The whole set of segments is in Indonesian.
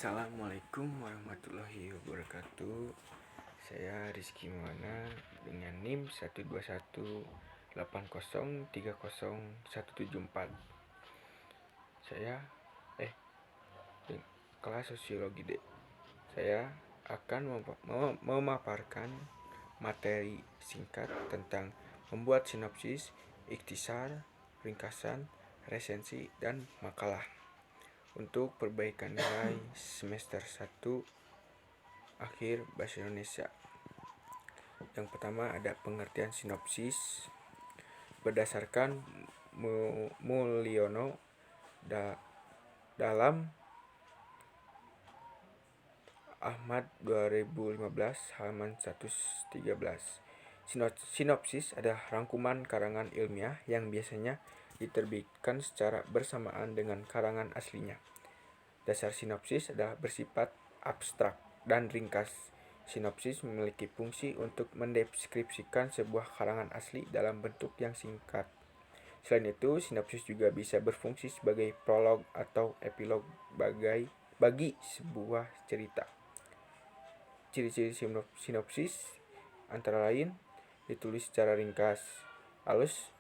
Assalamualaikum warahmatullahi wabarakatuh. Saya Rizky Maulana dengan NIM 12180303174. Saya kelas sosiologi D. Saya akan memaparkan materi singkat tentang membuat sinopsis, ikhtisar, ringkasan, resensi, dan makalah untuk perbaikan nilai semester 1 akhir Bahasa Indonesia. Yang pertama ada pengertian sinopsis. Berdasarkan Mulyono dalam Ahmad 2015 halaman 113. Sinopsis adalah rangkuman karangan ilmiah yang biasanya diterbitkan secara bersamaan dengan karangan aslinya. Dasar sinopsis adalah bersifat abstrak dan ringkas. Sinopsis memiliki fungsi untuk mendeskripsikan sebuah karangan asli dalam bentuk yang singkat. Selain itu, sinopsis juga bisa berfungsi sebagai prolog atau epilog bagi sebuah cerita. Ciri-ciri sinopsis antara lain ditulis secara ringkas,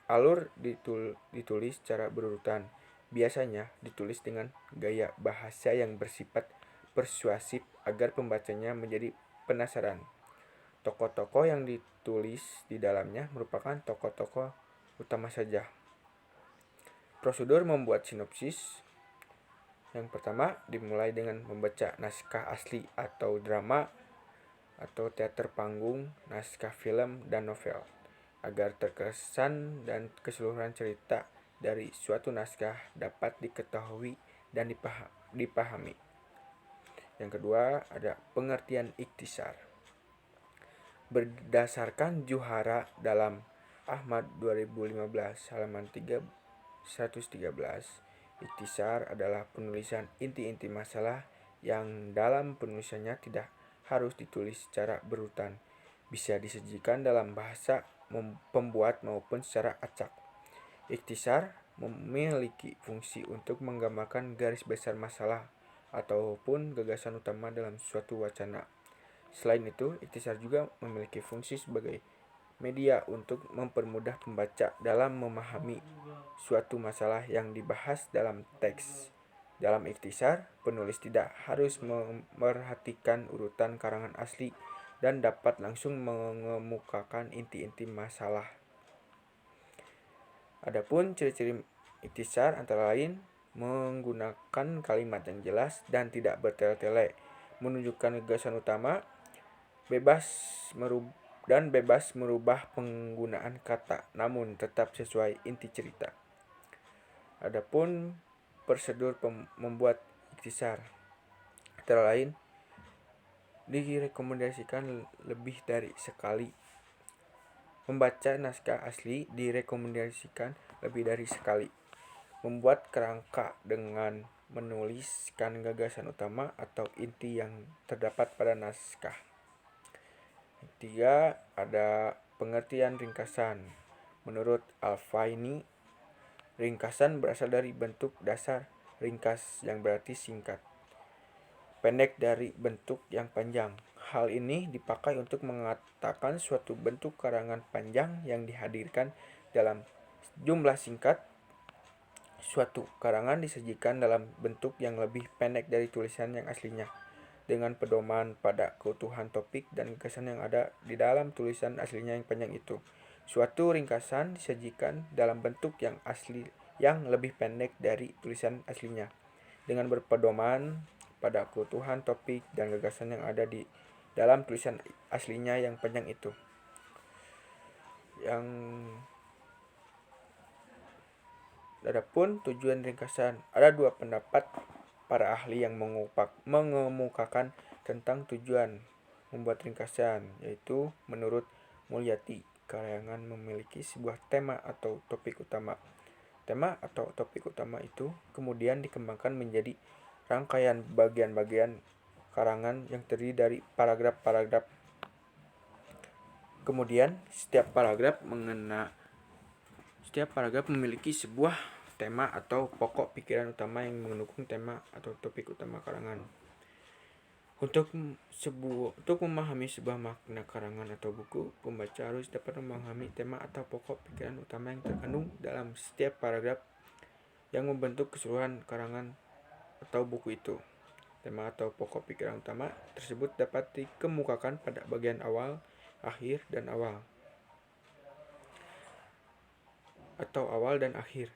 alur ditulis secara berurutan. Biasanya ditulis dengan gaya bahasa yang bersifat persuasif agar pembacanya menjadi penasaran. Tokoh-tokoh yang ditulis di dalamnya merupakan tokoh-tokoh utama saja. Prosedur membuat sinopsis. Yang pertama, dimulai dengan membaca naskah asli atau drama atau teater panggung, naskah film, dan novel, agar terkesan dan keseluruhan cerita dari suatu naskah dapat diketahui dan dipahami. Yang kedua, ada pengertian ikhtisar. Berdasarkan Juhara dalam Ahmad 2015 halaman 113, ikhtisar adalah penulisan inti-inti masalah yang dalam penulisannya tidak harus ditulis secara berurutan, bisa disajikan dalam bahasa pembuat maupun secara acak. Ikhtisar memiliki fungsi untuk menggambarkan garis besar masalah ataupun gagasan utama dalam suatu wacana. Selain itu, ikhtisar juga memiliki fungsi sebagai media untuk mempermudah pembaca dalam memahami suatu masalah yang dibahas dalam teks. Dalam ikhtisar, penulis tidak harus memerhatikan urutan karangan asli dan dapat langsung mengemukakan inti-inti masalah. Adapun ciri-ciri ikhtisar antara lain menggunakan kalimat yang jelas dan tidak bertele-tele, menunjukkan gagasan utama, bebas merubah penggunaan kata, namun tetap sesuai inti cerita. Adapun prosedur membuat ikhtisar antara lain direkomendasikan lebih dari sekali. Membaca naskah asli direkomendasikan lebih dari sekali. Membuat kerangka dengan menuliskan gagasan utama atau inti yang terdapat pada naskah. Ketiga, ada pengertian ringkasan. Menurut Al-Faini, ringkasan berasal dari bentuk dasar ringkas yang berarti singkat, pendek dari bentuk yang panjang. Hal ini dipakai untuk mengatakan suatu bentuk karangan panjang yang dihadirkan dalam jumlah singkat. Suatu karangan disajikan dalam bentuk yang lebih pendek dari tulisan yang aslinya, dengan pedoman pada keutuhan topik dan gagasan yang ada di dalam tulisan aslinya yang panjang itu. Suatu ringkasan disajikan dalam bentuk yang asli yang lebih pendek dari tulisan aslinya, dengan berpedoman pada keutuhan topik dan gagasan yang ada di dalam tulisan aslinya yang panjang itu. Adapun tujuan ringkasan, ada dua pendapat para ahli yang mengemukakan tentang tujuan membuat ringkasan, yaitu menurut Mulyati, karangan memiliki sebuah tema atau topik utama. Tema atau topik utama itu kemudian dikembangkan menjadi rangkaian bagian-bagian karangan yang terdiri dari paragraf-paragraf. Kemudian setiap paragraf memiliki sebuah tema atau pokok pikiran utama yang mendukung tema atau topik utama karangan. Untuk memahami sebuah makna karangan atau buku, pembaca harus dapat memahami tema atau pokok pikiran utama yang terkandung dalam setiap paragraf yang membentuk keseluruhan karangan atau buku itu. Tema atau pokok pikiran utama tersebut dapat dikemukakan pada bagian awal, akhir, dan awal, atau awal dan akhir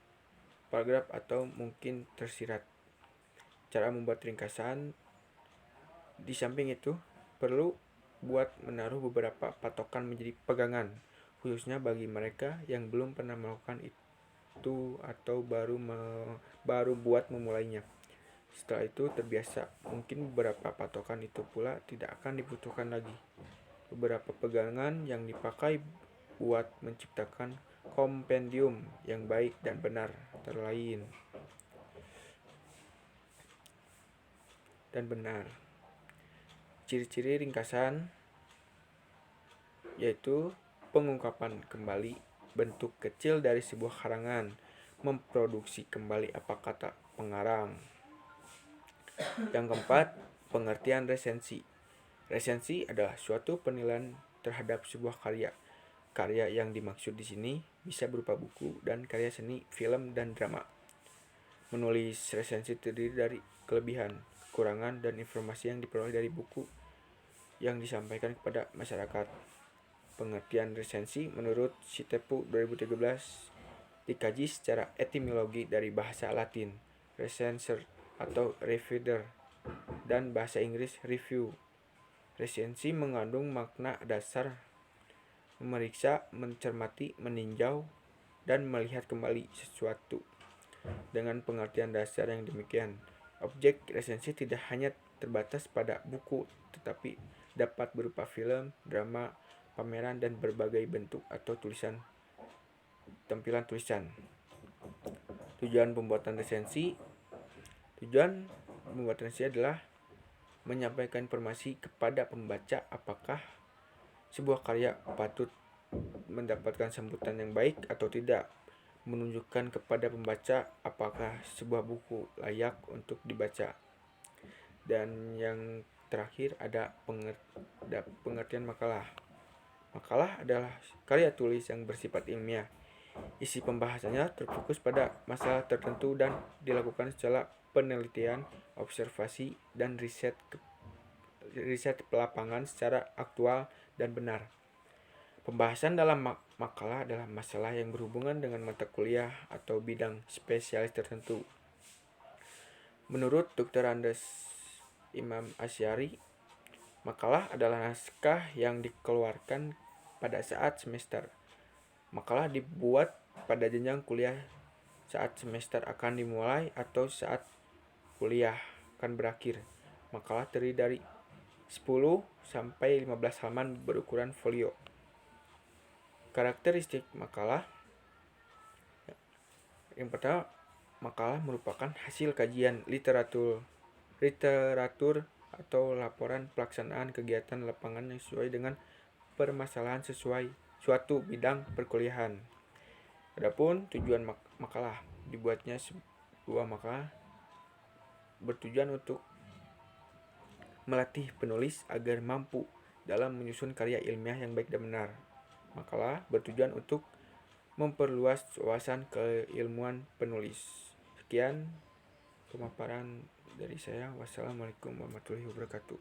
paragraf atau mungkin tersirat. Cara membuat ringkasan di samping itu perlu buat menaruh beberapa patokan menjadi pegangan, khususnya bagi mereka yang belum pernah melakukan itu atau baru buat memulainya. Setelah itu terbiasa, mungkin beberapa patokan itu pula tidak akan dibutuhkan lagi. Beberapa pegangan yang dipakai buat menciptakan kompendium yang baik dan benar terlain dan benar. Ciri-ciri ringkasan yaitu pengungkapan kembali bentuk kecil dari sebuah karangan, memproduksi kembali apa kata pengarang. Yang keempat, pengertian resensi. Resensi adalah suatu penilaian terhadap sebuah karya. Karya yang dimaksud di sini bisa berupa buku dan karya seni, film, dan drama. Menulis resensi terdiri dari kelebihan, kekurangan, dan informasi yang diperoleh dari buku yang disampaikan kepada masyarakat. Pengertian resensi menurut Sitepu 2013 dikaji secara etimologi dari bahasa Latin recensor atau reviewer dan bahasa Inggris review. Resensi mengandung makna dasar memeriksa, mencermati, meninjau, dan melihat kembali sesuatu. Dengan pengertian dasar yang demikian, objek resensi tidak hanya terbatas pada buku, tetapi dapat berupa film, drama, pameran, dan berbagai bentuk atau tampilan tulisan. Tujuan pembuatan resensi adalah menyampaikan informasi kepada pembaca apakah sebuah karya patut mendapatkan sambutan yang baik atau tidak, menunjukkan kepada pembaca apakah sebuah buku layak untuk dibaca. Dan yang terakhir ada pengertian makalah. Makalah adalah karya tulis yang bersifat ilmiah. Isi pembahasannya terfokus pada masalah tertentu dan dilakukan secara penelitian, observasi, dan riset lapangan secara aktual dan benar. Pembahasan dalam makalah adalah masalah yang berhubungan dengan mata kuliah atau bidang spesialis tertentu. Menurut Dr. Andes Imam Asyari, makalah adalah naskah yang dikeluarkan pada saat semester. Makalah dibuat pada jenjang kuliah saat semester akan dimulai atau saat kuliah akan berakhir. Makalah terdiri dari 10 sampai 15 halaman berukuran folio. Karakteristik makalah. Yang pertama, makalah merupakan hasil kajian literatur atau laporan pelaksanaan kegiatan lapangan yang sesuai dengan permasalahan sesuai suatu bidang perkuliahan. Adapun tujuan makalah, dibuatnya sebuah makalah bertujuan untuk melatih penulis agar mampu dalam menyusun karya ilmiah yang baik dan benar. Makalah bertujuan untuk memperluas wawasan keilmuan penulis. Sekian pemaparan dari saya. Wassalamualaikum warahmatullahi wabarakatuh.